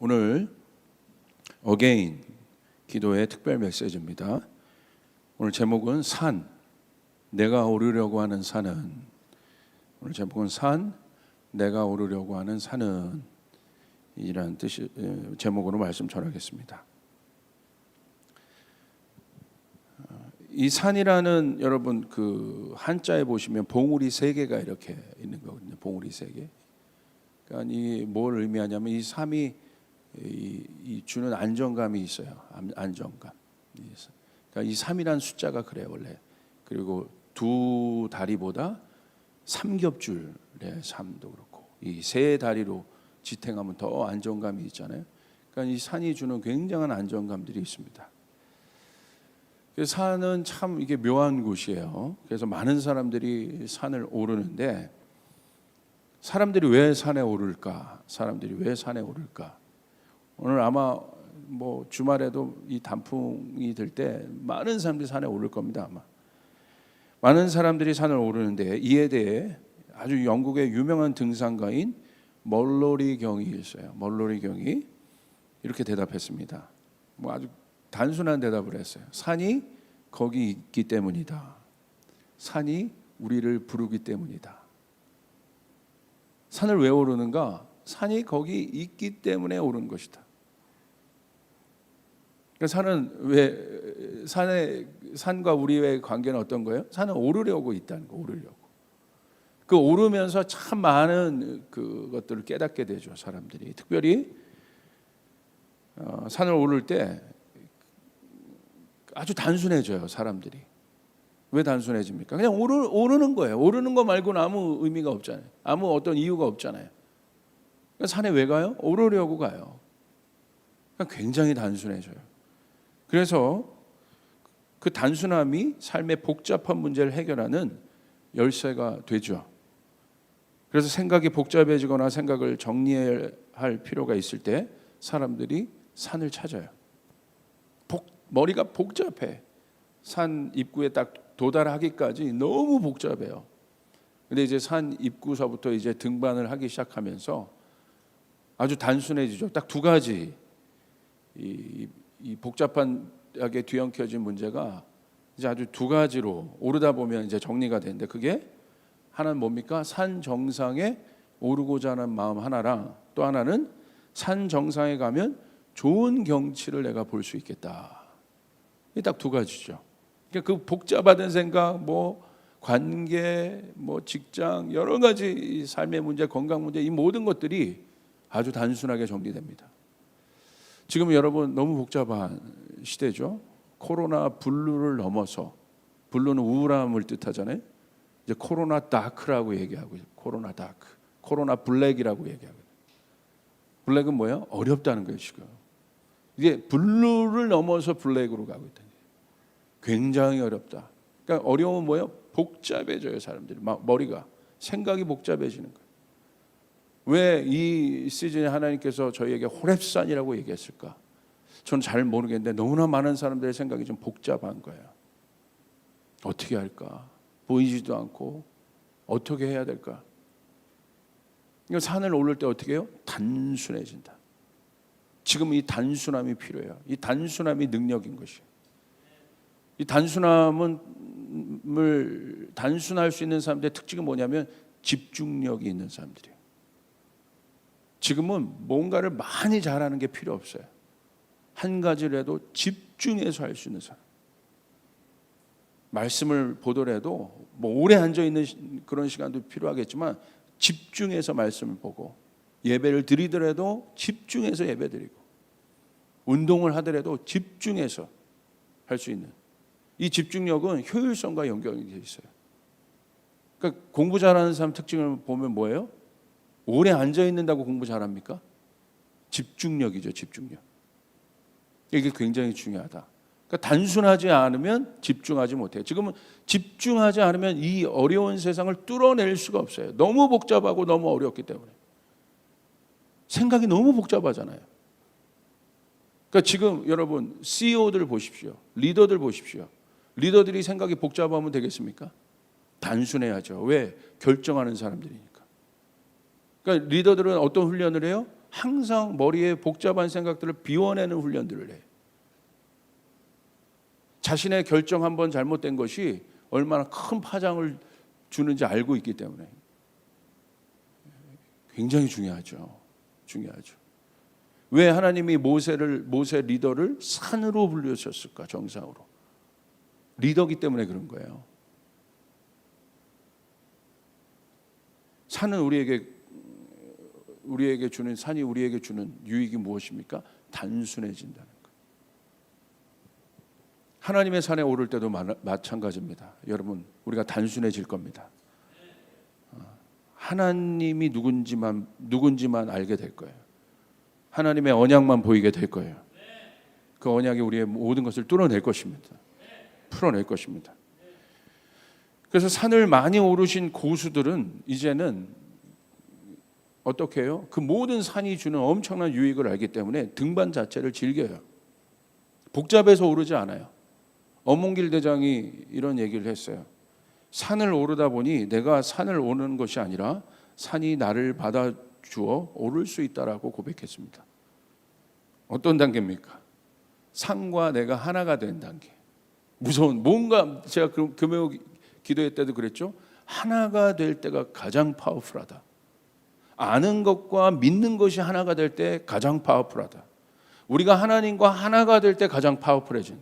오늘 어게인 기도의 특별 메시지입니다. 오늘 제목은 산, 내가 오르려고 하는 산은, 오늘 제목은 산, 내가 오르려고 하는 산은 이라는 뜻이 제목으로 말씀 전하겠습니다. 이 산이라는 여러분 그 한자에 보시면 봉우리 세 개가 이렇게 있는 거거든요. 봉우리 세 개. 그러니까 이 뭘 의미하냐면 이 삶이 이 주는 안정감이 있어요. 안정감. 그러니까 이 3이라는 숫자가 그래요 원래. 그리고 두 다리보다 삼겹줄의 삶도 그렇고 이 세 다리로 지탱하면 더 안정감이 있잖아요. 그러니까 이 산이 주는 굉장한 안정감들이 있습니다. 그래서 산은 참 이게 묘한 곳이에요. 그래서 많은 사람들이 산을 오르는데 사람들이 왜 산에 오를까? 사람들이 왜 산에 오를까? 오늘 아마 뭐 주말에도 이 단풍이 들 때 많은 사람들이 산에 오를 겁니다. 아마 많은 사람들이 산을 오르는데 이에 대해 아주 영국의 유명한 등산가인 멀로리 경이 있어요. 멀로리 경이 이렇게 대답했습니다. 뭐 아주 단순한 대답을 했어요. 산이 거기 있기 때문이다. 산이 우리를 부르기 때문이다. 산을 왜 오르는가? 산이 거기 있기 때문에 오르는 것이다. 산은 왜 산과 우리의 관계는 어떤 거예요? 산은 오르려고 있다는 거, 오르려고. 그 오르면서 참 많은 그것들을 깨닫게 되죠, 사람들이. 특별히 산을 오를 때 아주 단순해져요, 사람들이. 왜 단순해집니까? 그냥 오르는 거예요. 오르는 거 말고는 아무 의미가 없잖아요. 아무 어떤 이유가 없잖아요. 그러니까 산에 왜 가요? 오르려고 가요. 그러니까 굉장히 단순해져요. 그래서 그 단순함이 삶의 복잡한 문제를 해결하는 열쇠가 되죠. 그래서 생각이 복잡해지거나 생각을 정리할 필요가 있을 때 사람들이 산을 찾아요. 머리가 복잡해. 산 입구에 딱 도달하기까지 너무 복잡해요. 근데 이제 산 입구서부터 이제 등반을 하기 시작하면서 아주 단순해지죠. 딱 두 가지 이 복잡하게 뒤엉켜진 문제가 이제 아주 두 가지로 오르다 보면 이제 정리가 되는데 그게 하나는 뭡니까? 산 정상에 오르고자 하는 마음 하나랑 또 하나는 산 정상에 가면 좋은 경치를 내가 볼 수 있겠다. 이 딱 두 가지죠. 그러니까 그 복잡하던 생각, 뭐 관계, 뭐 직장, 여러 가지 삶의 문제, 건강 문제 이 모든 것들이 아주 단순하게 정리됩니다. 지금 여러분 너무 복잡한 시대죠. 코로나 블루를 넘어서 블루는 우울함을 뜻하잖아요. 이제 코로나 다크라고 얘기하고 코로나 다크, 코로나 블랙이라고 얘기하고 블랙은 뭐예요? 어렵다는 거예요 지금. 이게 블루를 넘어서 블랙으로 가고 있다는 거예요. 굉장히 어렵다. 그러니까 어려움은 뭐예요? 복잡해져요 사람들이. 머리가 생각이 복잡해지는 거예요. 왜 이 시즌에 하나님께서 저희에게 호렙산이라고 얘기했을까? 저는 잘 모르겠는데 너무나 많은 사람들의 생각이 좀 복잡한 거예요. 어떻게 할까? 보이지도 않고 어떻게 해야 될까? 산을 오를 때 어떻게 해요? 단순해진다. 지금 이 단순함이 필요해요. 이 단순함이 능력인 것이에요. 이 단순함을 단순할 수 있는 사람들의 특징은 뭐냐면 집중력이 있는 사람들이에요. 지금은 뭔가를 많이 잘하는 게 필요 없어요. 한 가지를 해도 집중해서 할 수 있는 사람. 말씀을 보더라도 뭐 오래 앉아있는 그런 시간도 필요하겠지만 집중해서 말씀을 보고 예배를 드리더라도 집중해서 예배 드리고 운동을 하더라도 집중해서 할 수 있는 이 집중력은 효율성과 연결이 되어 있어요. 그러니까 공부 잘하는 사람 특징을 보면 뭐예요? 오래 앉아있는다고 공부 잘합니까? 집중력이죠. 집중력. 이게 굉장히 중요하다. 그러니까 단순하지 않으면 집중하지 못해요. 지금은 집중하지 않으면 이 어려운 세상을 뚫어낼 수가 없어요. 너무 복잡하고 너무 어렵기 때문에. 생각이 너무 복잡하잖아요. 그러니까 지금 여러분 CEO들 보십시오. 리더들 보십시오. 리더들이 생각이 복잡하면 되겠습니까? 단순해야죠. 왜? 결정하는 사람들이니까. 그러니까 리더들은 어떤 훈련을 해요? 항상 머리에 복잡한 생각들을 비워내는 훈련들을 해요. 자신의 결정 한번 잘못된 것이 얼마나 큰 파장을 주는지 알고 있기 때문에 굉장히 중요하죠. 왜 하나님이 모세 리더를 산으로 불러주셨을까? 정상으로. 리더기 때문에 그런 거예요. 산은 우리에게 주는, 산이 우리에게 주는 유익이 무엇입니까? 단순해진다는 거예요. 하나님의 산에 오를 때도 마찬가지입니다. 여러분, 우리가 단순해질 겁니다. 하나님이 누군지만 알게 될 거예요. 하나님의 언약만 보이게 될 거예요. 그 언약이 우리의 모든 것을 뚫어낼 것입니다. 풀어낼 것입니다. 그래서 산을 많이 오르신 고수들은 이제는 어떻게 해요? 그 모든 산이 주는 엄청난 유익을 알기 때문에 등반 자체를 즐겨요. 복잡해서 오르지 않아요. 엄몽길 대장이 이런 얘기를 했어요. 산을 오르다 보니 내가 산을 오르는 것이 아니라 산이 나를 받아주어 오를 수 있다라고 고백했습니다. 어떤 단계입니까? 산과 내가 하나가 된 단계. 무서운, 뭔가 제가 금요 기도회 때도 그랬죠. 하나가 될 때가 가장 파워풀하다. 아는 것과 믿는 것이 하나가 될 때 가장 파워풀하다. 우리가 하나님과 하나가 될 때 가장 파워풀해진.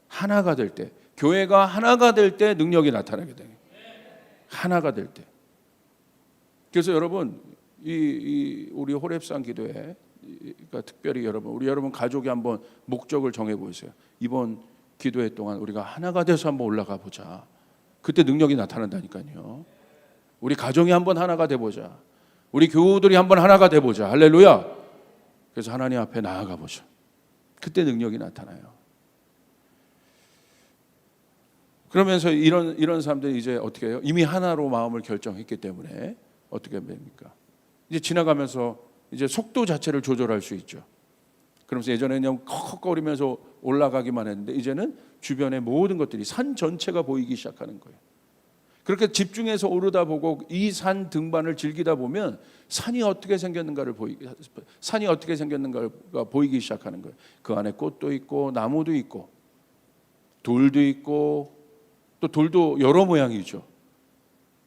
하나가 될 때, 교회가 하나가 될 때 능력이 나타나게 돼요. 하나가 될 때. 그래서 여러분, 우리 호렙산 기도회, 그러니까 특별히 우리 여러분 가족이 한번 목적을 정해 보세요. 이번 기도회 동안 우리가 하나가 돼서 한번 올라가 보자. 그때 능력이 나타난다니까요. 우리 가정이 한번 하나가 돼 보자. 우리 교우들이 한번 하나가 돼 보자. 할렐루야. 그래서 하나님 앞에 나아가 보자. 그때 능력이 나타나요. 그러면서 이런 사람들이 이제 어떻게 해요? 이미 하나로 마음을 결정했기 때문에 어떻게 됩니까? 이제 지나가면서 이제 속도 자체를 조절할 수 있죠. 그러면서 예전에는 그냥 컥컥거리면서 올라가기만 했는데 이제는 주변의 모든 것들이 산 전체가 보이기 시작하는 거예요. 그렇게 집중해서 오르다 보고 이 산 등반을 즐기다 보면 산이 어떻게 생겼는가가 보이기 시작하는 거예요. 그 안에 꽃도 있고 나무도 있고 돌도 있고 또 돌도 여러 모양이죠.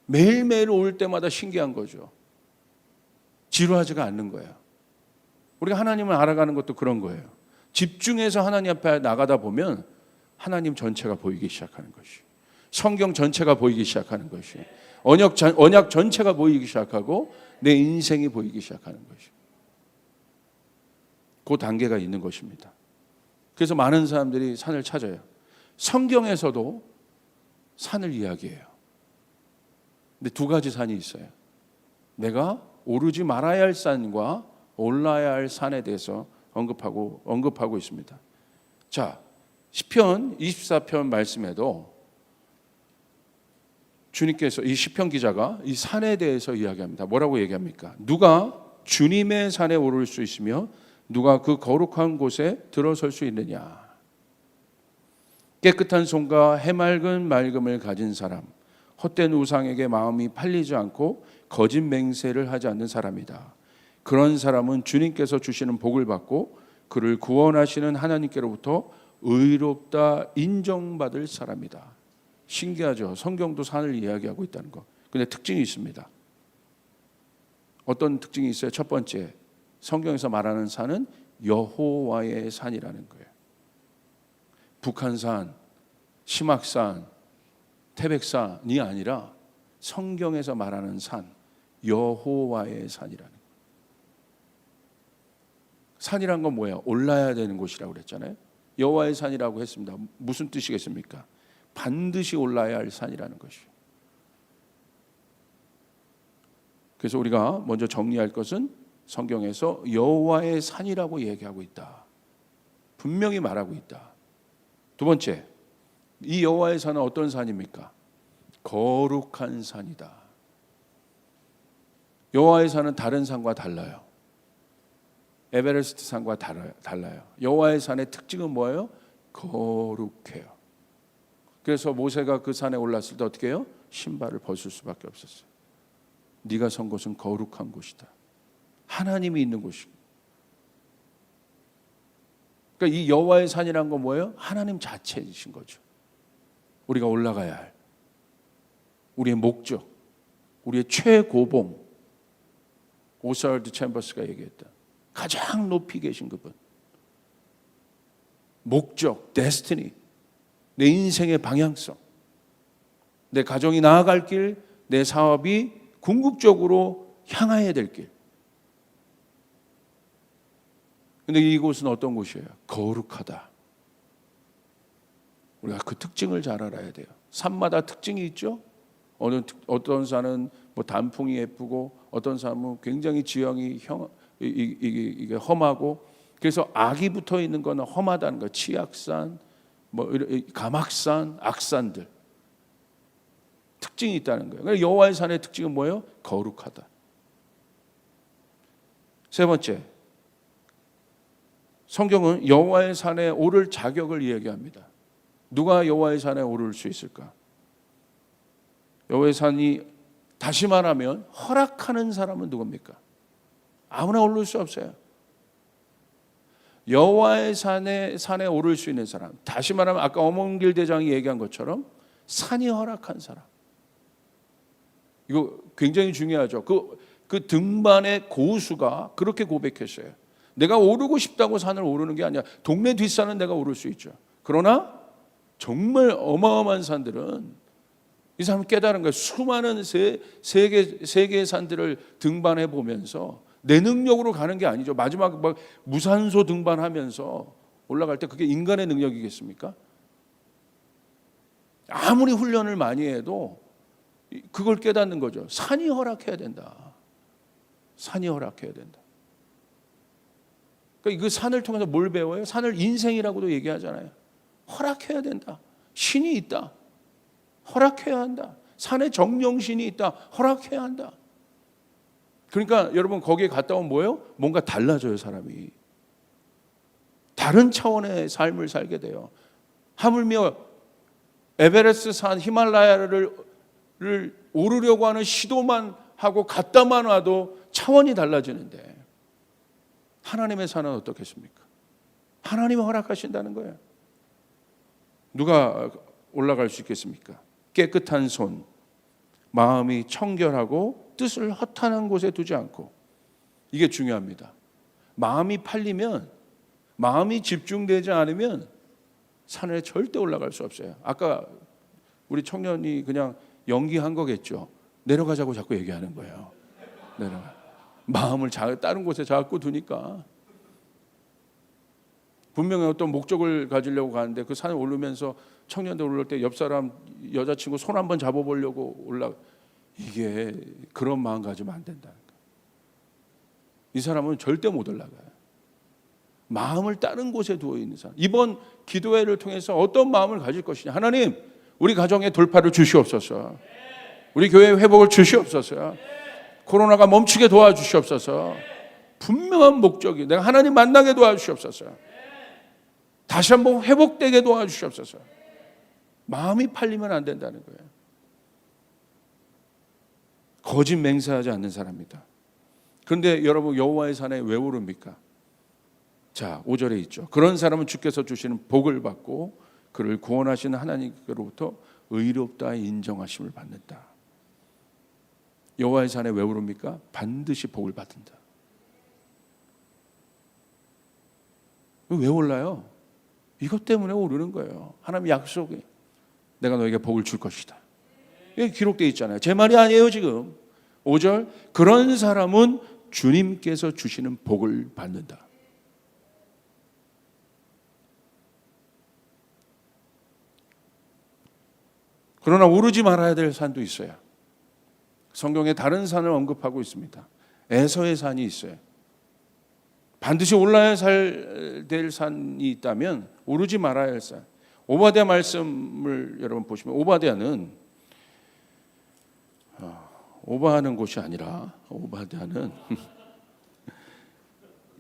매일매일 올 때마다 신기한 거죠. 지루하지가 않는 거예요. 우리가 하나님을 알아가는 것도 그런 거예요. 집중해서 하나님 앞에 나가다 보면 하나님 전체가 보이기 시작하는 것이, 성경 전체가 보이기 시작하는 것이, 언약 전체가 보이기 시작하고 내 인생이 보이기 시작하는 것이, 그 단계가 있는 것입니다. 그래서 많은 사람들이 산을 찾아요. 성경에서도 산을 이야기해요. 근데 두 가지 산이 있어요. 내가 오르지 말아야 할 산과 올라야 할 산에 대해서 언급하고 있습니다. 자, 시편 24편 말씀에도 주님께서, 이 시편 기자가 이 산에 대해서 이야기합니다. 뭐라고 얘기합니까? 누가 주님의 산에 오를 수 있으며 누가 그 거룩한 곳에 들어설 수 있느냐? 깨끗한 손과 해맑은 맑음을 가진 사람, 헛된 우상에게 마음이 팔리지 않고 거짓 맹세를 하지 않는 사람이다. 그런 사람은 주님께서 주시는 복을 받고 그를 구원하시는 하나님께로부터 의롭다 인정받을 사람이다. 신기하죠? 성경도 산을 이야기하고 있다는 거. 근데 특징이 있습니다. 어떤 특징이 있어요? 첫 번째, 성경에서 말하는 산은 여호와의 산이라는 거예요. 북한산, 심악산, 태백산이 아니라 성경에서 말하는 산, 여호와의 산이라는 거예요. 산이란 건 뭐예요? 올라야 되는 곳이라고 그랬잖아요. 여호와의 산이라고 했습니다. 무슨 뜻이겠습니까? 반드시 올라야 할 산이라는 것이에요. 그래서 우리가 먼저 정리할 것은 성경에서 여호와의 산이라고 얘기하고 있다. 분명히 말하고 있다. 두 번째, 이 여호와의 산은 어떤 산입니까? 거룩한 산이다. 여호와의 산은 다른 산과 달라요. 에베레스트 산과 달라요. 여호와의 산의 특징은 뭐예요? 거룩해요. 그래서 모세가 그 산에 올랐을 때 어떻게 해요? 신발을 벗을 수밖에 없었어요. 네가 선 곳은 거룩한 곳이다. 하나님이 있는 곳이고. 그러니까 이 여호와의 산이란 건 뭐예요? 하나님 자체이신 거죠. 우리가 올라가야 할 우리의 목적, 우리의 최고봉. 오스왈드 챔버스가 얘기했다. 가장 높이 계신 그분. 목적, 데스티니, 내 인생의 방향성, 내 가정이 나아갈 길, 내 사업이 궁극적으로 향해야 될 길. 근데 이곳은 어떤 곳이에요? 거룩하다. 우리가 그 특징을 잘 알아야 돼요. 산마다 특징이 있죠. 어떤 산은 뭐 단풍이 예쁘고, 어떤 산은 굉장히 지형이 이게 험하고, 그래서 악이 붙어 있는 거는 험하다는 거. 치악산, 뭐 가막산, 악산들 특징이 있다는 거예요. 그러니까 여호와의 산의 특징은 뭐예요? 거룩하다. 세 번째, 성경은 여호와의 산에 오를 자격을 이야기합니다. 누가 여호와의 산에 오를 수 있을까? 여호와의 산이, 다시 말하면 허락하는 사람은 누굽니까? 아무나 오를 수 없어요. 여호와의 산에 오를 수 있는 사람, 다시 말하면 아까 어몽길 대장이 얘기한 것처럼 산이 허락한 사람. 이거 굉장히 중요하죠. 그 등반의 고수가 그렇게 고백했어요. 내가 오르고 싶다고 산을 오르는 게 아니야. 동네 뒷산은 내가 오를 수 있죠. 그러나 정말 어마어마한 산들은 이 사람이 깨달은 거예요. 수많은 세 개의 산들을 등반해 보면서 내 능력으로 가는 게 아니죠. 마지막 막 무산소 등반하면서 올라갈 때 그게 인간의 능력이겠습니까? 아무리 훈련을 많이 해도 그걸 깨닫는 거죠. 산이 허락해야 된다. 산이 허락해야 된다. 그러니까 그 산을 통해서 뭘 배워요? 산을 인생이라고도 얘기하잖아요. 허락해야 된다. 신이 있다. 허락해야 한다. 산에 정령신이 있다. 허락해야 한다. 그러니까 여러분 거기에 갔다 오면 뭐예요? 뭔가 달라져요, 사람이. 다른 차원의 삶을 살게 돼요. 하물며 에베레스트 산, 히말라야를 오르려고 하는 시도만 하고 갔다만 와도 차원이 달라지는데, 하나님의 산은 어떻겠습니까? 하나님이 허락하신다는 거예요. 누가 올라갈 수 있겠습니까? 깨끗한 손, 마음이 청결하고 뜻을 허탄한 곳에 두지 않고. 이게 중요합니다. 마음이 팔리면, 마음이 집중되지 않으면 산에 절대 올라갈 수 없어요. 아까 우리 청년이 그냥 연기한 거겠죠. 내려가자고 자꾸 얘기하는 거예요. 내려가. 마음을 다른 곳에 자꾸 두니까. 분명히 어떤 목적을 가지려고 가는데 그 산에 오르면서 청년들 올라올 때 옆 사람 여자친구 손 한번 잡아보려고 이게 그런 마음 가지면 안 된다는 거예요. 이 사람은 절대 못 올라가요. 마음을 다른 곳에 두어 있는 사람. 이번 기도회를 통해서 어떤 마음을 가질 것이냐. 하나님, 우리 가정에 돌파를 주시옵소서. 우리 교회 회복을 주시옵소서. 코로나가 멈추게 도와주시옵소서. 분명한 목적이, 내가 하나님 만나게 도와주시옵소서. 다시 한번 회복되게 도와주시옵소서. 마음이 팔리면 안 된다는 거예요. 거짓 맹세하지 않는 사람입니다. 그런데 여러분, 여호와의 산에 왜 오릅니까? 자, 5절에 있죠. 그런 사람은 주께서 주시는 복을 받고 그를 구원하시는 하나님께로부터 의롭다 인정하심을 받는다. 여호와의 산에 왜 오릅니까? 반드시 복을 받는다. 왜 올라요? 이것 때문에 오르는 거예요. 하나님 약속이, 내가 너에게 복을 줄 것이다. 이게 기록되어 있잖아요. 제 말이 아니에요 지금. 5절, 그런 사람은 주님께서 주시는 복을 받는다. 그러나 오르지 말아야 될 산도 있어요. 성경에 다른 산을 언급하고 있습니다. 에서의 산이 있어요. 반드시 올라야 될 산이 있다면 오르지 말아야 할 산. 오바댜 말씀을 여러분 보시면, 오바댜는 오바하는 곳이 아니라, 오바댜는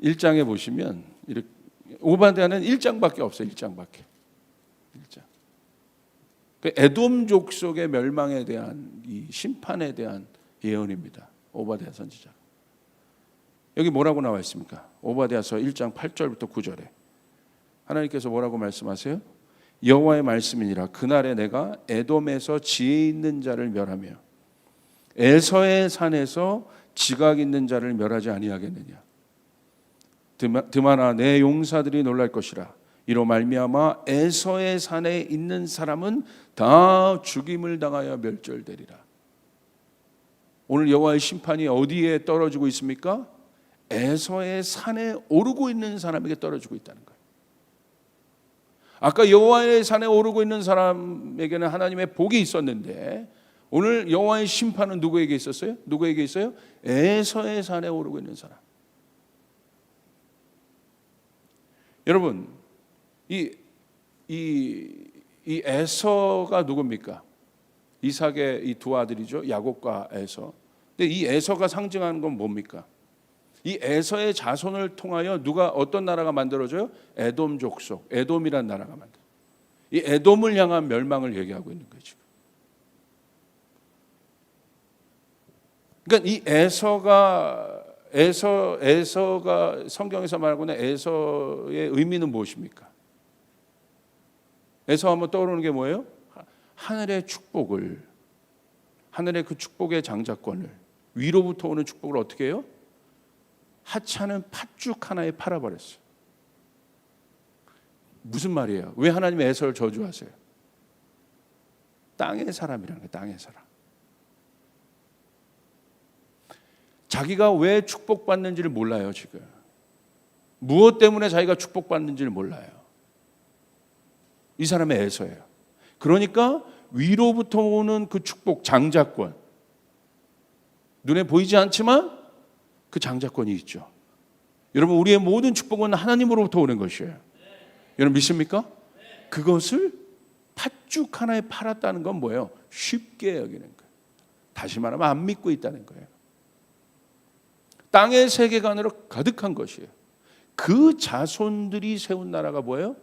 1장에 보시면 이렇게, 오바댜는 1장밖에 없어요. 1장밖에. 1장. 에돔 족속의 멸망에 대한 이 심판에 대한 예언입니다. 오바댜 선지자. 여기 뭐라고 나와 있습니까? 오바댜서 1장 8절부터 9절에 하나님께서 뭐라고 말씀하세요? 여호와의 말씀이니라. 그날에 내가 에돔에서 지혜 있는 자를 멸하며 에서의 산에서 지각 있는 자를 멸하지 아니하겠느냐. 드마나 내 용사들이 놀랄 것이라. 이로 말미암아 에서의 산에 있는 사람은 다 죽임을 당하여 멸절되리라. 오늘 여호와의 심판이 어디에 떨어지고 있습니까? 에서의 산에 오르고 있는 사람에게 떨어지고 있다는 거예요. 아까 여호와의 산에 오르고 있는 사람에게는 하나님의 복이 있었는데 오늘 여호와의 심판은 누구에게 있었어요? 누구에게 있어요? 에서의 산에 오르고 있는 사람. 여러분, 이 에서가 누굽니까? 이삭의 이 두 아들이죠. 야곱과 에서. 근데 이 에서가 상징하는 건 뭡니까? 이 에서의 자손을 통하여 누가 어떤 나라가 만들어져요? 에돔 족속, 에돔이란 나라가 만들어요. 이 에돔을 향한 멸망을 얘기하고 있는 거예요 지금. 그러니까 이 에서가 성경에서 말하고는 에서의 의미는 무엇입니까? 에서 하면 떠오르는 게 뭐예요? 하늘의 축복을, 하늘의 그 축복의 장자권을, 위로부터 오는 축복을 어떻게 해요? 하찮은 팥죽 하나에 팔아버렸어요. 무슨 말이에요? 왜 하나님 에서를 저주하세요? 땅의 사람이라는 거예요. 땅의 사람. 자기가 왜 축복받는지를 몰라요 지금. 무엇 때문에 자기가 축복받는지를 몰라요. 이 사람의 에서예요. 그러니까 위로부터 오는 그 축복, 장자권, 눈에 보이지 않지만 그 장자권이 있죠. 여러분, 우리의 모든 축복은 하나님으로부터 오는 것이에요. 여러분 믿습니까? 그것을 팥죽 하나에 팔았다는 건 뭐예요? 쉽게 여기는 거예요. 다시 말하면 안 믿고 있다는 거예요. 땅의 세계관으로 가득한 것이에요. 그 자손들이 세운 나라가 뭐예요?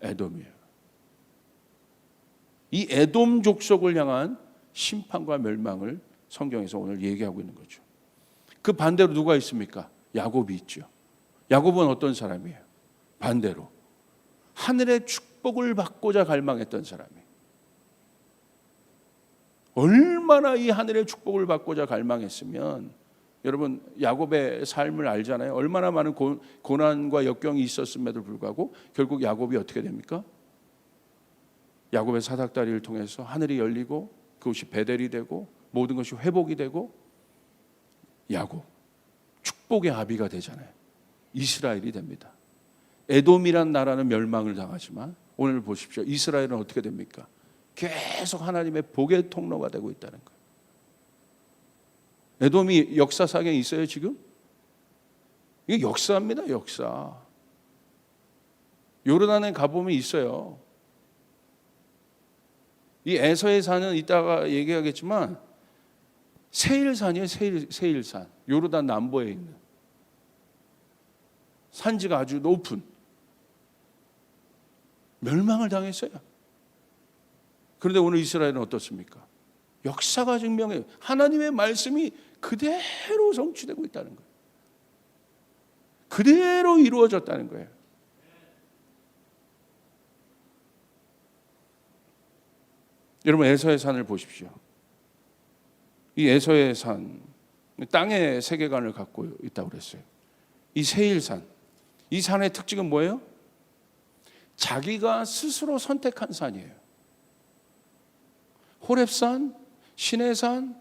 에돔이에요. 이 에돔 족속을 향한 심판과 멸망을 성경에서 오늘 얘기하고 있는 거죠. 그 반대로 누가 있습니까? 야곱이 있죠. 야곱은 어떤 사람이에요? 반대로 하늘의 축복을 받고자 갈망했던 사람이에요. 얼마나 이 하늘의 축복을 받고자 갈망했으면, 여러분 야곱의 삶을 알잖아요. 얼마나 많은 고난과 역경이 있었음에도 불구하고 결국 야곱이 어떻게 됩니까? 야곱의 사닥다리를 통해서 하늘이 열리고 그것이 베델이 되고 모든 것이 회복이 되고 야곱, 축복의 아비가 되잖아요. 이스라엘이 됩니다. 에돔이란 나라는 멸망을 당하지만 오늘 보십시오. 이스라엘은 어떻게 됩니까? 계속 하나님의 복의 통로가 되고 있다는 거예요. 에돔이 역사상에 있어요 지금? 이게 역사입니다. 역사. 요르단에 가보면 있어요. 이 에서의 산은 이따가 얘기하겠지만 세일산이에요. 세일산. 요르단 남부에 있는 산지가 아주 높은, 멸망을 당했어요. 그런데 오늘 이스라엘은 어떻습니까? 역사가 증명해요. 하나님의 말씀이 그대로 성취되고 있다는 거예요. 그대로 이루어졌다는 거예요. 여러분 에서의 산을 보십시오. 이 에서의 산, 땅의 세계관을 갖고 있다고 그랬어요. 이 세일산, 이 산의 특징은 뭐예요? 자기가 스스로 선택한 산이에요. 호렙산, 시내산,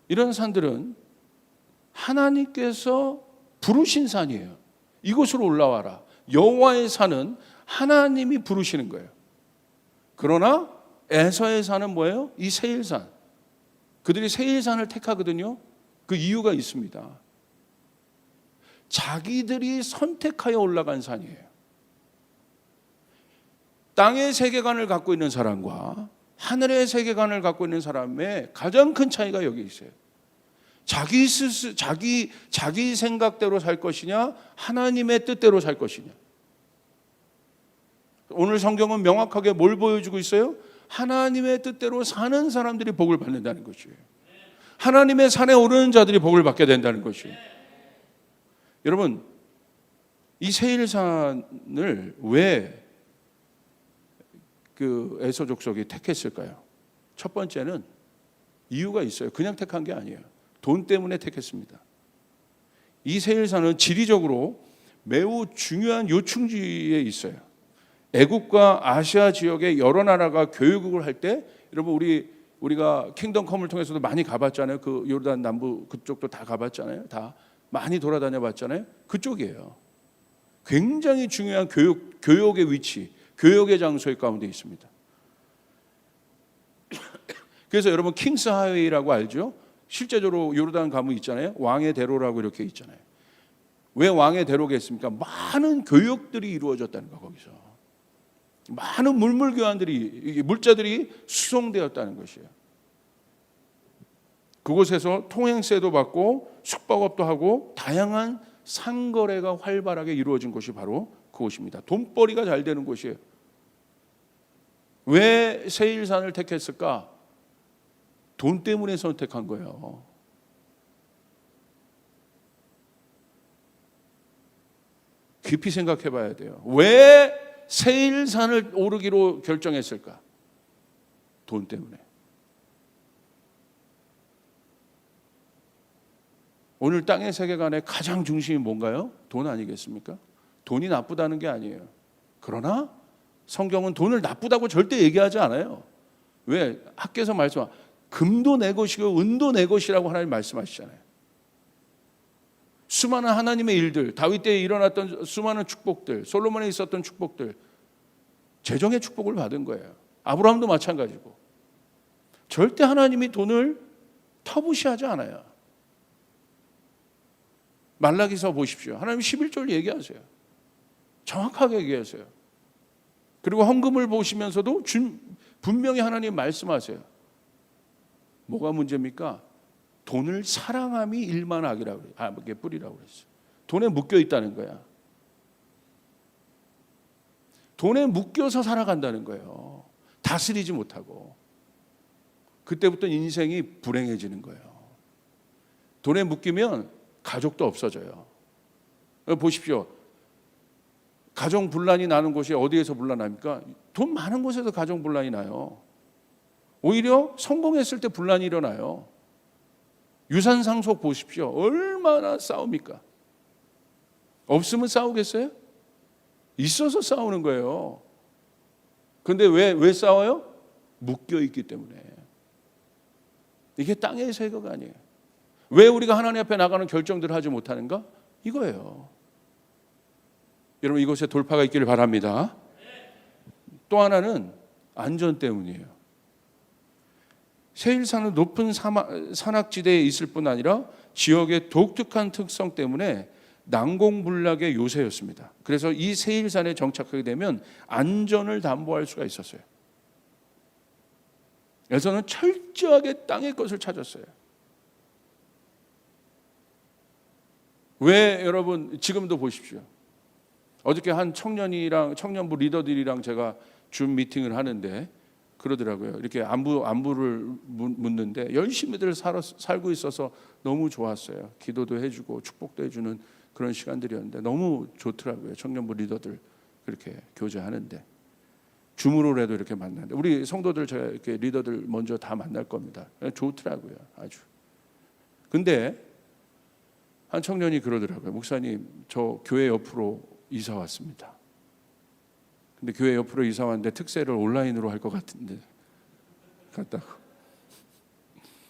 이런 산들은 하나님께서 부르신 산이에요. 이곳으로 올라와라. 여호와의 산은 하나님이 부르시는 거예요. 그러나 에서의 산은 뭐예요? 이 세일산. 그들이 세일산을 택하거든요. 그 이유가 있습니다. 자기들이 선택하여 올라간 산이에요. 땅의 세계관을 갖고 있는 사람과 하늘의 세계관을 갖고 있는 사람의 가장 큰 차이가 여기 있어요. 자기 생각대로 살 것이냐, 하나님의 뜻대로 살 것이냐. 오늘 성경은 명확하게 뭘 보여주고 있어요? 하나님의 뜻대로 사는 사람들이 복을 받는다는 것이에요. 하나님의 산에 오르는 자들이 복을 받게 된다는 것이에요. 여러분, 이 세일산을 왜 그 에서 족속이 택했을까요? 첫 번째는 이유가 있어요. 그냥 택한 게 아니에요. 돈 때문에 택했습니다. 이 세일산은 지리적으로 매우 중요한 요충지에 있어요. 애국과 아시아 지역의 여러 나라가 교육을 할 때, 여러분 우리가 킹덤 컴을 통해서도 많이 가봤잖아요. 그 요르단 남부 그쪽도 다 가봤잖아요. 다 많이 돌아다녀 봤잖아요. 그쪽이에요. 굉장히 중요한 교육의 위치, 교육의 장소의 가운데 있습니다. 그래서 여러분 킹스 하이웨이라고 알죠? 실제적으로 요르단 가면 있잖아요. 왕의 대로라고 이렇게 있잖아요. 왜 왕의 대로겠습니까? 많은 교육들이 이루어졌다는 거, 거기서 많은 물물교환들이, 물자들이 수송되었다는 것이에요. 그곳에서 통행세도 받고 숙박업도 하고 다양한 상거래가 활발하게 이루어진 곳이 바로 그곳입니다. 돈벌이가 잘 되는 곳이에요. 왜 세일산을 택했을까? 돈 때문에 선택한 거예요. 깊이 생각해 봐야 돼요. 왜 세일산을 오르기로 결정했을까? 돈 때문에. 오늘 땅의 세계관의 가장 중심이 뭔가요? 돈 아니겠습니까? 돈이 나쁘다는 게 아니에요. 그러나 성경은 돈을 나쁘다고 절대 얘기하지 않아요. 왜? 학교에서 말씀하 금도 내 것이고 은도 내 것이라고 하나님 말씀하시잖아요. 수많은 하나님의 일들, 다윗 때에 일어났던 수많은 축복들, 솔로몬에 있었던 축복들, 재정의 축복을 받은 거예요. 아브라함도 마찬가지고. 절대 하나님이 돈을 터부시하지 않아요. 말라기서 보십시오. 하나님 11절 얘기하세요. 정확하게 얘기하세요. 그리고 헌금을 보시면서도 분명히 하나님 말씀하세요. 뭐가 문제입니까? 돈을 사랑함이 일만 악이라고 그래요. 악의 뿌리라고 그랬어요. 돈에 묶여 있다는 거야. 돈에 묶여서 살아간다는 거예요. 다스리지 못하고. 그때부터 인생이 불행해지는 거예요. 돈에 묶이면 가족도 없어져요. 보십시오. 가정 분란이 나는 곳이 어디에서 분란합니까? 돈 많은 곳에서 가정 분란이 나요. 오히려 성공했을 때 분란이 일어나요. 유산 상속 보십시오. 얼마나 싸웁니까? 없으면 싸우겠어요? 있어서 싸우는 거예요. 그런데 왜 싸워요? 묶여 있기 때문에. 이게 땅의 세계가 아니에요. 왜 우리가 하나님 앞에 나가는 결정들을 하지 못하는가? 이거예요. 여러분, 이곳에 돌파가 있기를 바랍니다. 또 하나는 안전 때문이에요. 세일산은 높은 산악지대에 있을 뿐 아니라 지역의 독특한 특성 때문에 난공불락의 요새였습니다. 그래서 이 세일산에 정착하게 되면 안전을 담보할 수가 있었어요. 그래서는 철저하게 땅의 것을 찾았어요. 왜 여러분 지금도 보십시오. 어저께 한 청년부 리더들이랑 제가 줌 미팅을 하는데 그러더라고요. 이렇게 안부를 묻는데 열심히들 살고 있어서 너무 좋았어요. 기도도 해주고 축복도 해주는 그런 시간들이었는데 너무 좋더라고요. 청년부 리더들 그렇게 교제하는데 줌으로라도 이렇게 만나는데 우리 성도들 제가 이렇게 리더들 먼저 다 만날 겁니다. 좋더라고요. 아주. 근데 한 청년이 그러더라고요. 목사님, 저 교회 옆으로 이사 왔습니다. 근데 교회 옆으로 이사 왔는데 특세를 온라인으로 할 것 같은데 갔다고.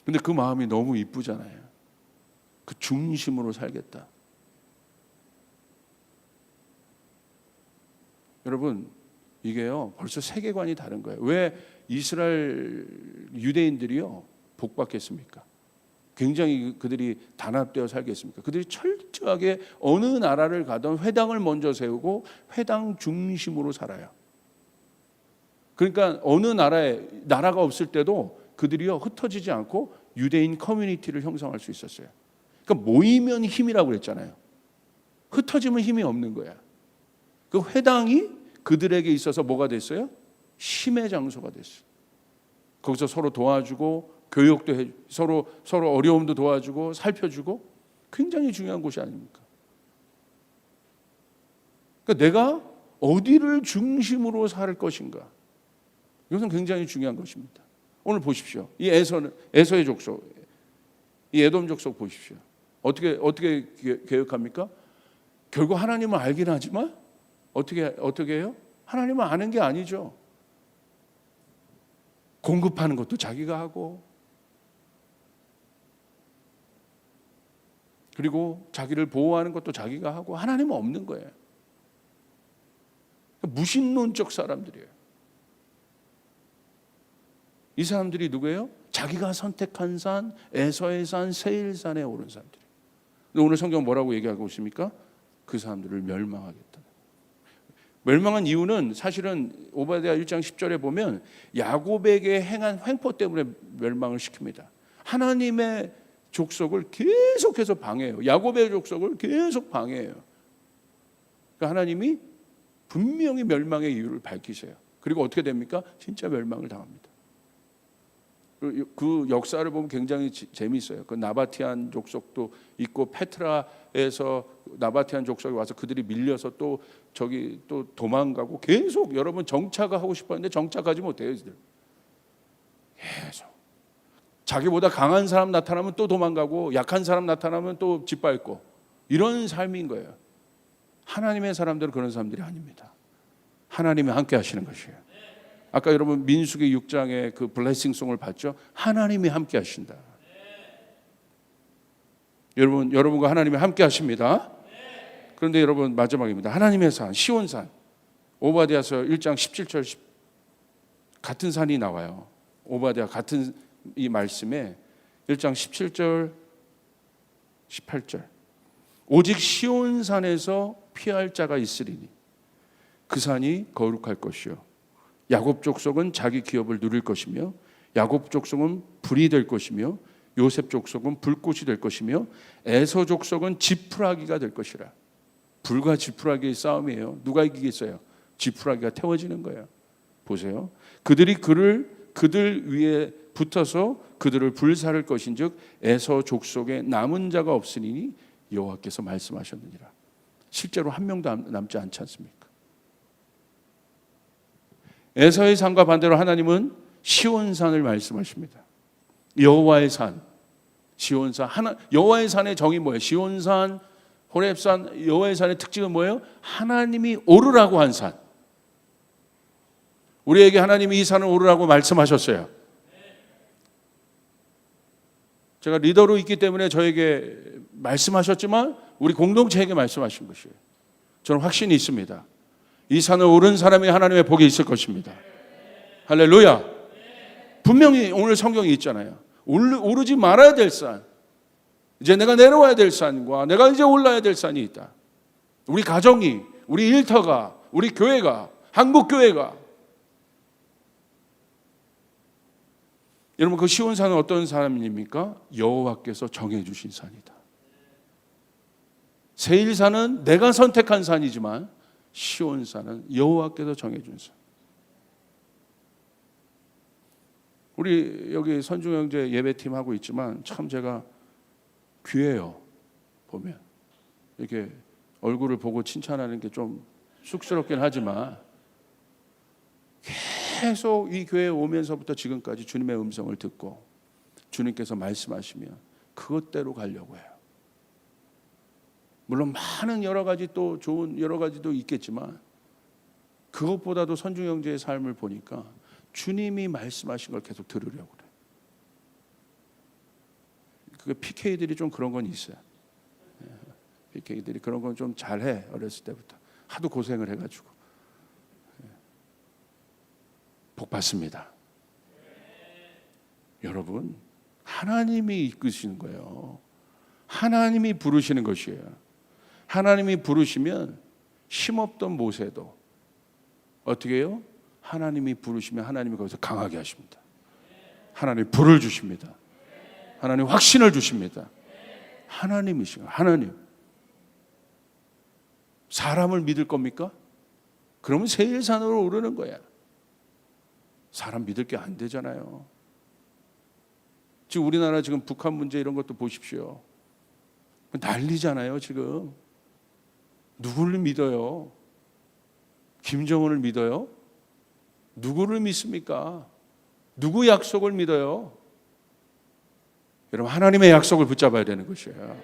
근데 그 마음이 너무 이쁘잖아요. 그 중심으로 살겠다. 여러분, 이게요 벌써 세계관이 다른 거예요. 왜 이스라엘 유대인들이요 복받겠습니까? 굉장히 그들이 단합되어 살겠습니까? 그들이 철저하게 어느 나라를 가든 회당을 먼저 세우고 회당 중심으로 살아요. 그러니까 어느 나라가 없을 때도 그들이요 흩어지지 않고 유대인 커뮤니티를 형성할 수 있었어요. 그러니까 모이면 힘이라고 그랬잖아요. 흩어지면 힘이 없는 거야. 그 회당이 그들에게 있어서 뭐가 됐어요? 힘의 장소가 됐어요. 거기서 서로 도와주고 교육도 서로 어려움도 도와주고 살펴주고 굉장히 중요한 곳이 아닙니까? 그러니까 내가 어디를 중심으로 살 것인가, 이것은 굉장히 중요한 것입니다. 오늘 보십시오. 이 에서의 족속, 이 에돔 족속 보십시오. 어떻게 개혁합니까? 결국 하나님을 알긴 하지만 어떻게 해요? 하나님을 아는 게 아니죠. 공급하는 것도 자기가 하고, 그리고 자기를 보호하는 것도 자기가 하고, 하나님은 없는 거예요. 무신론적 사람들이에요. 이 사람들이 누구예요? 자기가 선택한 산, 에서의 산, 세일산에 오른 사람들이에요. 오늘 성경 뭐라고 얘기하고 있습니까? 그 사람들을 멸망하겠다. 멸망한 이유는 사실은 오바댜 1장 10절에 보면 야곱에게 행한 횡포 때문에 멸망을 시킵니다. 하나님의 족속을 계속해서 방해해요. 야곱의 족속을 계속 방해해요. 그러니까 하나님이 분명히 멸망의 이유를 밝히세요. 그리고 어떻게 됩니까? 진짜 멸망을 당합니다. 그 역사를 보면 굉장히 재미있어요. 그 나바티안 족속도 있고, 페트라에서 나바티안 족속이 와서 그들이 밀려서 또 저기 또 도망가고, 계속 여러분 정착을 하고 싶었는데 정착하지 못해요. 이들 계속 자기보다 강한 사람 나타나면 또 도망가고, 약한 사람 나타나면 또 짓밟고, 이런 삶인 거예요. 하나님의 사람들은 그런 사람들이 아닙니다. 하나님이 함께 하시는 것이에요. 아까 여러분 민수기 6장의 그 블레싱송을 봤죠? 하나님이 함께 하신다. 여러분과 하나님이 함께 하십니다. 그런데 여러분 마지막입니다. 하나님의 산, 시온산. 오바댜서 1장 17절 같은 산이 나와요. 오바댜 같은 이 말씀에 1장 17절 18절. 오직 시온산에서 피할 자가 있으리니 그 산이 거룩할 것이요, 야곱 족속은 자기 기업을 누릴 것이며, 야곱 족속은 불이 될 것이며, 요셉 족속은 불꽃이 될 것이며, 에서 족속은 지푸라기가 될 것이라. 불과 지푸라기의 싸움이에요. 누가 이기겠어요? 지푸라기가 태워지는 거예요. 보세요. 그들이 그들 위에 붙어서 그들을 불사를 것인즉 에서 족속에 남은 자가 없으니 여호와께서 말씀하셨느니라. 실제로 한 명도 남지 않지 않습니까? 에서의 산과 반대로 하나님은 시온산을 말씀하십니다. 여호와의 산, 시온산. 여호와의 산의 정의 뭐예요? 시온산, 호렙산. 여호와의 산의 특징은 뭐예요? 하나님이 오르라고 한 산. 우리에게 하나님이 이 산을 오르라고 말씀하셨어요. 제가 리더로 있기 때문에 저에게 말씀하셨지만 우리 공동체에게 말씀하신 것이에요. 저는 확신이 있습니다. 이 산을 오른 사람이 하나님의 복이 있을 것입니다. 할렐루야. 분명히 오늘 성경이 있잖아요. 오르지 말아야 될 산, 이제 내가 내려와야 될 산과 내가 이제 올라야 될 산이 있다. 우리 가정이, 우리 일터가, 우리 교회가, 한국교회가. 여러분, 그 시온산은 어떤 산입니까? 여호와께서 정해주신 산이다. 세일산은 내가 선택한 산이지만 시온산은 여호와께서 정해준 산. 우리 여기 선중형제 예배팀 하고 있지만 참 제가 귀해요. 보면 이렇게 얼굴을 보고 칭찬하는 게 좀 쑥스럽긴 하지만 계속 이 교회에 오면서부터 지금까지 주님의 음성을 듣고 주님께서 말씀하시면 그것대로 가려고 해요. 물론 많은 여러 가지 또 좋은 여러 가지도 있겠지만 그것보다도 선중 형제의 삶을 보니까 주님이 말씀하신 걸 계속 들으려고 그래요. 그 PK들이 좀 그런 건 있어요. PK들이 그런 건 좀 잘해. 어렸을 때부터 하도 고생을 해가지고 복 받습니다. 여러분, 하나님이 이끄시는 거예요. 하나님이 부르시는 것이에요. 하나님이 부르시면 힘없던 모세도 어떻게 해요? 하나님이 부르시면 하나님이 거기서 강하게 하십니다. 하나님이 불을 주십니다. 하나님 확신을 주십니다. 하나님이시요. 하나님. 사람을 믿을 겁니까? 그러면 세일산으로 오르는 거야. 사람 믿을 게 안 되잖아요. 지금 우리나라 지금 북한 문제 이런 것도 보십시오. 난리잖아요 지금. 누구를 믿어요? 김정은을 믿어요? 누구를 믿습니까? 누구 약속을 믿어요? 여러분, 하나님의 약속을 붙잡아야 되는 것이에요.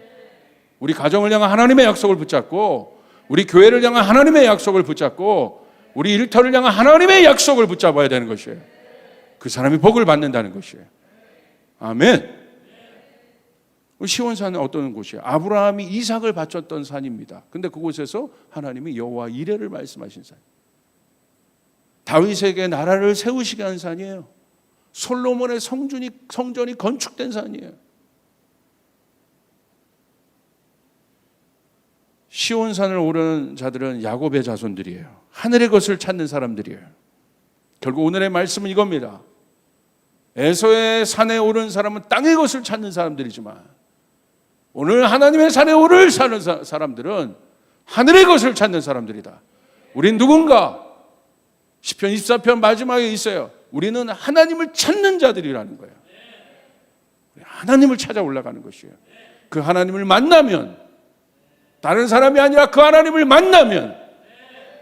우리 가정을 향한 하나님의 약속을 붙잡고, 우리 교회를 향한 하나님의 약속을 붙잡고, 우리 일터를 향한 하나님의 약속을 붙잡아야 되는 것이에요. 그 사람이 복을 받는다는 것이에요. 아멘. 시온산은 어떤 곳이에요? 아브라함이 이삭을 바쳤던 산입니다. 근데 그곳에서 하나님이 여호와 이레를 말씀하신 산. 다윗에게 나라를 세우시게 한 산이에요. 솔로몬의 성전이 건축된 산이에요. 시온산을 오르는 자들은 야곱의 자손들이에요. 하늘의 것을 찾는 사람들이에요. 결국 오늘의 말씀은 이겁니다. 에서의 산에 오른 사람은 땅의 것을 찾는 사람들이지만, 오늘 하나님의 산에 오를 사람들은 하늘의 것을 찾는 사람들이다. 우린 누군가? 시편 24편 마지막에 있어요. 우리는 하나님을 찾는 자들이라는 거예요. 하나님을 찾아 올라가는 것이에요. 그 하나님을 만나면, 다른 사람이 아니라 그 하나님을 만나면,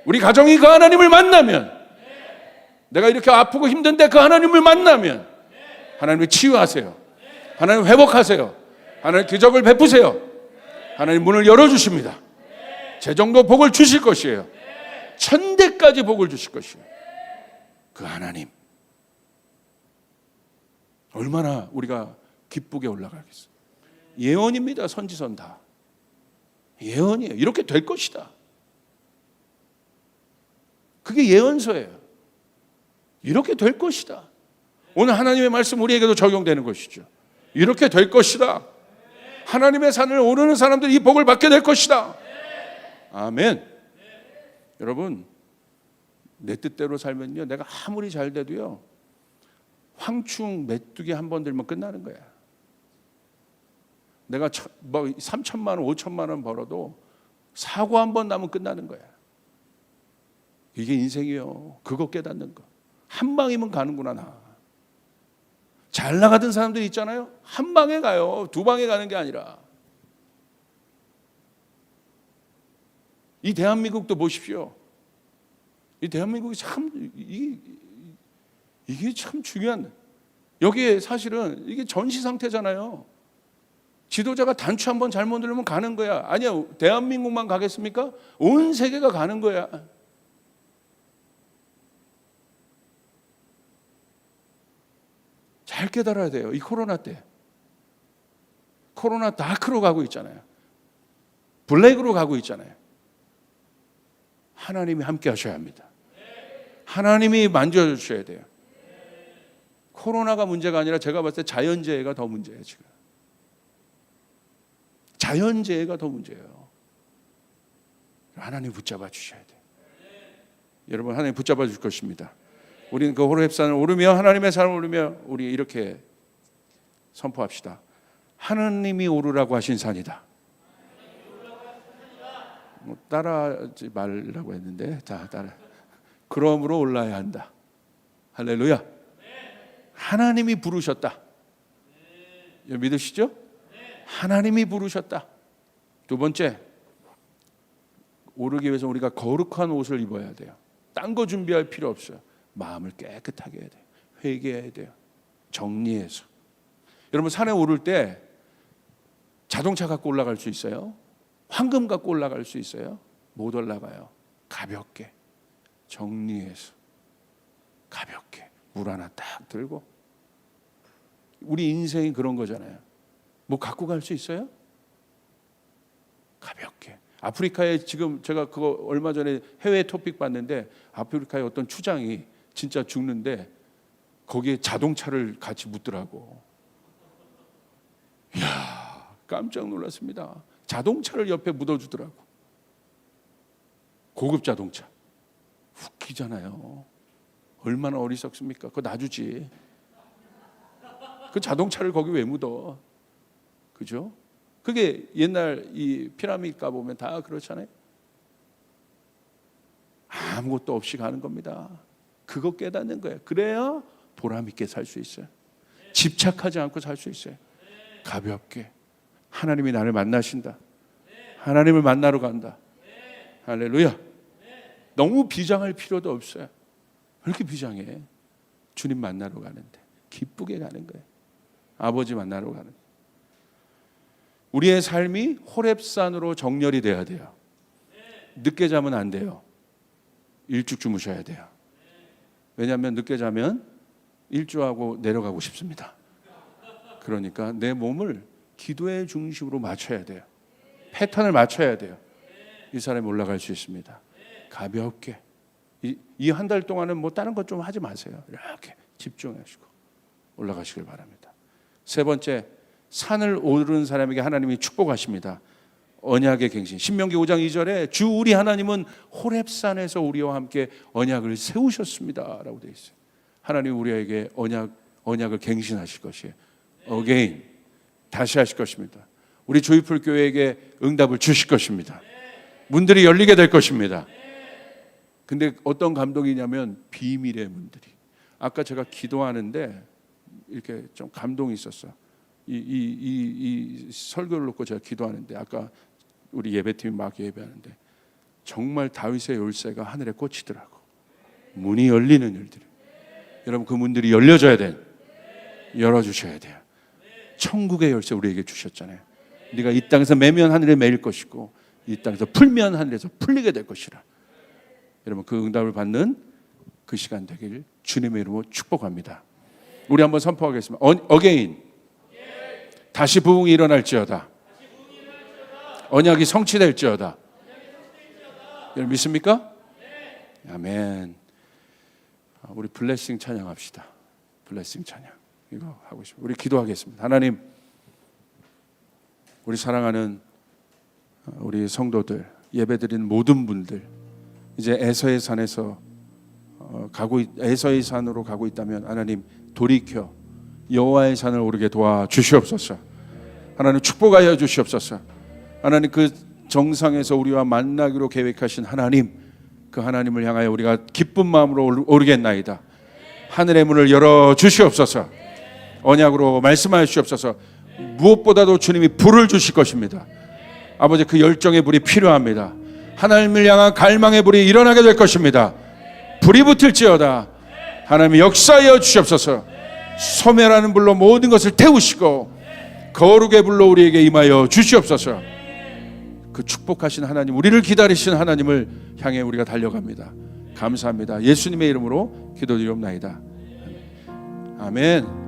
우리 가정이 그 하나님을 만나면, 내가 이렇게 아프고 힘든데 그 하나님을 만나면 하나님을 치유하세요. 하나님 회복하세요. 하나님 기적을 베푸세요. 하나님 문을 열어주십니다. 재정도 복을 주실 것이에요. 천대까지 복을 주실 것이에요. 그 하나님 얼마나 우리가 기쁘게 올라가겠어요. 예언입니다. 선지선 다 예언이에요. 이렇게 될 것이다. 그게 예언서예요. 이렇게 될 것이다. 오늘 하나님의 말씀 우리에게도 적용되는 것이죠. 이렇게 될 것이다. 하나님의 산을 오르는 사람들이 이 복을 받게 될 것이다. 아멘. 여러분, 내 뜻대로 살면요, 내가 아무리 잘 돼도요, 황충 메뚜기 한 번 들면 끝나는 거야. 내가 3천만 원, 5천만 원 벌어도 사고 한 번 나면 끝나는 거야. 이게 인생이요. 그거 깨닫는 거. 한 방이면 가는구나 나. 잘 나가던 사람들이 있잖아요. 한 방에 가요. 두 방에 가는 게 아니라. 이 대한민국도 보십시오. 이 대한민국이 참 이게 참 중요한. 여기에 사실은 이게 전시 상태잖아요. 지도자가 단추 한번 잘못 누르면 가는 거야. 아니야, 대한민국만 가겠습니까? 온 세계가 가는 거야. 잘 깨달아야 돼요. 이 코로나 때. 코로나 다크로 가고 있잖아요. 블랙으로 가고 있잖아요. 하나님이 함께 하셔야 합니다. 하나님이 만져주셔야 돼요. 코로나가 문제가 아니라 제가 봤을 때 자연재해가 더 문제예요. 지금 자연재해가 더 문제예요. 하나님 붙잡아 주셔야 돼요. 여러분, 하나님 붙잡아 줄 것입니다. 우리는 그 호렙산을 오르며 하나님의 산을 오르며 우리 이렇게 선포합시다. 하나님이 오르라고 하신 산이다. 따라하지 말라고 했는데 자, 따라. 그러므로 올라야 한다. 할렐루야. 하나님이 부르셨다. 믿으시죠? 하나님이 부르셨다. 두 번째, 오르기 위해서 우리가 거룩한 옷을 입어야 돼요. 딴 거 준비할 필요 없어요. 마음을 깨끗하게 해야 돼요. 회개해야 돼요. 정리해서. 여러분, 산에 오를 때 자동차 갖고 올라갈 수 있어요? 황금 갖고 올라갈 수 있어요? 못 올라가요. 가볍게 정리해서 가볍게 물 하나 딱 들고. 우리 인생이 그런 거잖아요. 뭐 갖고 갈 수 있어요? 가볍게. 아프리카에 지금 제가 그거 얼마 전에 해외 토픽 봤는데, 아프리카의 어떤 추장이 진짜 죽는데 거기에 자동차를 같이 묻더라고. 이야, 깜짝 놀랐습니다. 자동차를 옆에 묻어주더라고. 고급 자동차. 웃기잖아요. 얼마나 어리석습니까? 그거 놔주지. 그 자동차를 거기 왜 묻어? 그죠? 그게 옛날 이 피라미드 가보면 다 그렇잖아요. 아무것도 없이 가는 겁니다. 그거 깨닫는 거예요. 그래야 보람 있게 살 수 있어요. 집착하지 않고 살 수 있어요. 가볍게. 하나님이 나를 만나신다. 하나님을 만나러 간다. 할렐루야. 너무 비장할 필요도 없어요. 왜 이렇게 비장해? 주님 만나러 가는데 기쁘게 가는 거예요. 아버지 만나러 가는. 우리의 삶이 호렙산으로 정렬이 돼야 돼요. 늦게 자면 안 돼요. 일찍 주무셔야 돼요. 왜냐하면 늦게 자면 일주하고 내려가고 싶습니다. 그러니까 내 몸을 기도의 중심으로 맞춰야 돼요. 패턴을 맞춰야 돼요. 이 사람이 올라갈 수 있습니다. 가볍게. 이 한 달 동안은 뭐 다른 것 좀 하지 마세요. 이렇게 집중하시고 올라가시길 바랍니다. 세 번째, 산을 오르는 사람에게 하나님이 축복하십니다. 언약의 갱신. 신명기 5장 2절에 주 우리 하나님은 호렙산에서 우리와 함께 언약을 세우셨습니다 라고 되어 있어요. 하나님 우리에게 언약을 갱신하실 것이에요. Again, 다시 하실 것입니다. 우리 조이풀 교회에게 응답을 주실 것입니다. 문들이 열리게 될 것입니다. 근데 어떤 감동이냐면 비밀의 문들이. 아까 제가 기도하는데 이렇게 좀 감동이 있었어. 이 설교를 놓고 제가 기도하는데 아까 우리 예배팀이 막 예배하는데 정말 다윗의 열쇠가 하늘에 꽂히더라고. 문이 열리는 일들이. 여러분 그 문들이 열려져야 돼요. 열어주셔야 돼요. 천국의 열쇠 우리에게 주셨잖아요. 네가 이 땅에서 매면 하늘에 매일 것이고 이 땅에서 풀면 하늘에서 풀리게 될 것이라. 여러분 그 응답을 받는 그 시간 되길 주님의 이름으로 축복합니다. 우리 한번 선포하겠습니다. Again. 다시 부흥이 일어날지어다. 언약이 성취될지어다. 여러분 믿습니까? 아멘. 우리 블레싱 찬양합시다. 블레싱 찬양. 이거 하고 싶어요. 우리 기도하겠습니다. 하나님, 우리 사랑하는 우리 성도들, 예배드리는 모든 분들, 이제 에서의 산에서 에서의 산으로 가고 있다면 하나님 돌이켜 여호와의 산을 오르게 도와 주시옵소서. 하나님 축복하여 주시옵소서. 하나님 그 정상에서 우리와 만나기로 계획하신 하나님, 그 하나님을 향하여 우리가 기쁜 마음으로 오르겠나이다. 하늘의 문을 열어 주시옵소서. 언약으로 말씀하여 주시옵소서. 무엇보다도 주님이 불을 주실 것입니다. 아버지 그 열정의 불이 필요합니다. 하나님을 향한 갈망의 불이 일어나게 될 것입니다. 불이 붙을지어다. 하나님 역사하여 주시옵소서. 소멸하는 불로 모든 것을 태우시고 거룩의 불로 우리에게 임하여 주시옵소서. 그 축복하신 하나님, 우리를 기다리신 하나님을 향해 우리가 달려갑니다. 감사합니다. 예수님의 이름으로 기도드리옵나이다. 아멘.